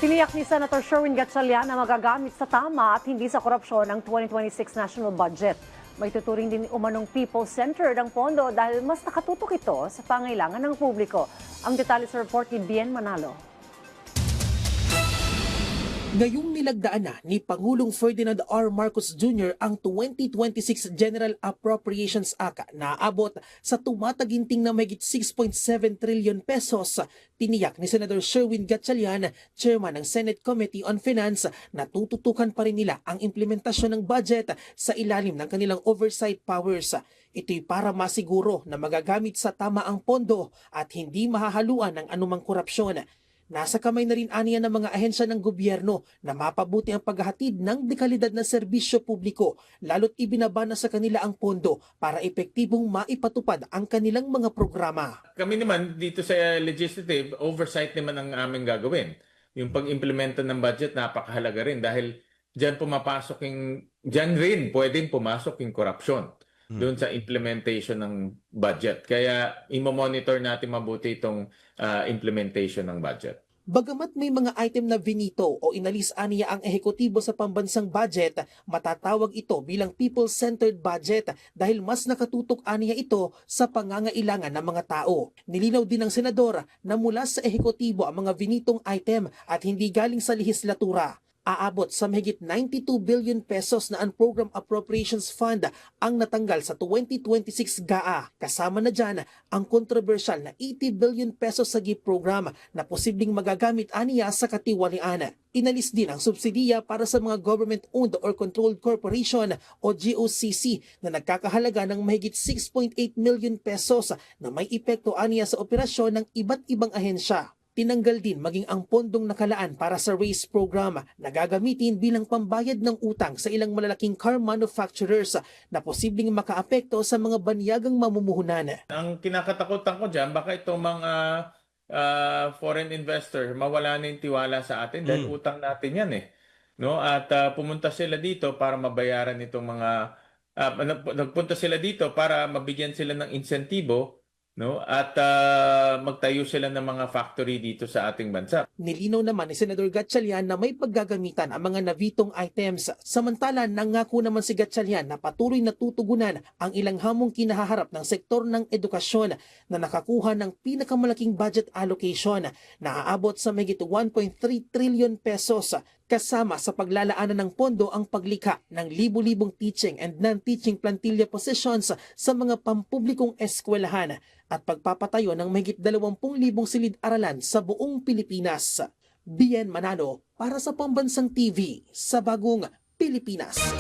Tiniyak ni Senator Sherwin Gatchalian na magagamit sa tama at hindi sa korupsyon ang 2026 national budget. May tuturing din umanong people-centered ang pondo dahil mas nakatutok ito sa pangailangan ng publiko. Ang detalye sa report ni Bien Manalo. Ngayong nilagdaan na ni Pangulong Ferdinand R. Marcos Jr. ang 2026 General Appropriations Act na aabot sa tumataginting na mahigit 6.7 trillion pesos. Tiniyak ni Senator Sherwin Gatchalian, chairman ng Senate Committee on Finance, na tututukan pa rin nila ang implementasyon ng budget sa ilalim ng kanilang oversight powers. Ito'y para masiguro na magagamit sa tama ang pondo at hindi mahahaluan ng anumang korupsyon. Nasa kamay na rin aniya ng mga ahensya ng gobyerno na mapabuti ang paghahatid ng dekalidad na serbisyo publiko, lalo't ibinabana sa kanila ang pondo para epektibong maipatupad ang kanilang mga programa. Kami naman dito sa legislative, oversight naman ang aming gagawin. Yung pag-implemento ng budget napakahalaga rin dahil diyan rin pwedeng pumasok yung korupsyon doon sa implementation ng budget. Kaya imo-monitor natin mabuti itong implementation ng budget. Bagamat may mga item na vinito o inalis aniya ang ehekutibo sa pambansang budget, matatawag ito bilang people-centered budget dahil mas nakatutok aniya ito sa pangangailangan ng mga tao. Nilinaw din ng senador na mula sa ehekutibo ang mga vinitong item at hindi galing sa lehislatura. Aabot sa mahigit 92 billion pesos na Unprogram Appropriations Fund ang natanggal sa 2026 GAA. Kasama na dyan ang kontrobersyal na 80 billion pesos sa GIP program na posibleng magagamit aniya sa katiwalian. Inalis din ang subsidiya para sa mga government-owned or controlled corporation o GOCC na nagkakahalaga ng mahigit 6.8 million pesos na may epekto aniya sa operasyon ng iba't ibang ahensya. Tinanggal din maging ang pondong nakalaan para sa RACE program na gagamitin bilang pambayad ng utang sa ilang malalaking car manufacturers na posibleng makaapekto sa mga banyagang mamumuhunan. Ang kinakatakutan ko dyan, baka itong mga foreign investor mawala na yung tiwala sa atin dahil utang natin yan eh. No? At pumunta sila dito para mabayaran itong mga nagpunta sila dito para mabigyan sila ng insentibo, no? At magtayo sila ng mga factory dito sa ating bansa. Nilinaw naman ni Senador Gatchalian na may paggagamitan ang mga navitong items. Samantala, nangako naman si Gatchalian na patuloy na tutugunan ang ilang hamong kinahaharap ng sektor ng edukasyon na nakakuha ng pinakamalaking budget allocation na aabot sa mahigit 1.3 trillion pesos. Kasama sa paglalaanan ng pondo ang paglikha ng libu-libong teaching and non-teaching plantilla positions sa mga pampublikong eskwelahan at pagpapatayo ng mahigit 20,000 silid-aralan sa buong Pilipinas. Bien Manalo para sa Pambansang TV sa Bagong Pilipinas.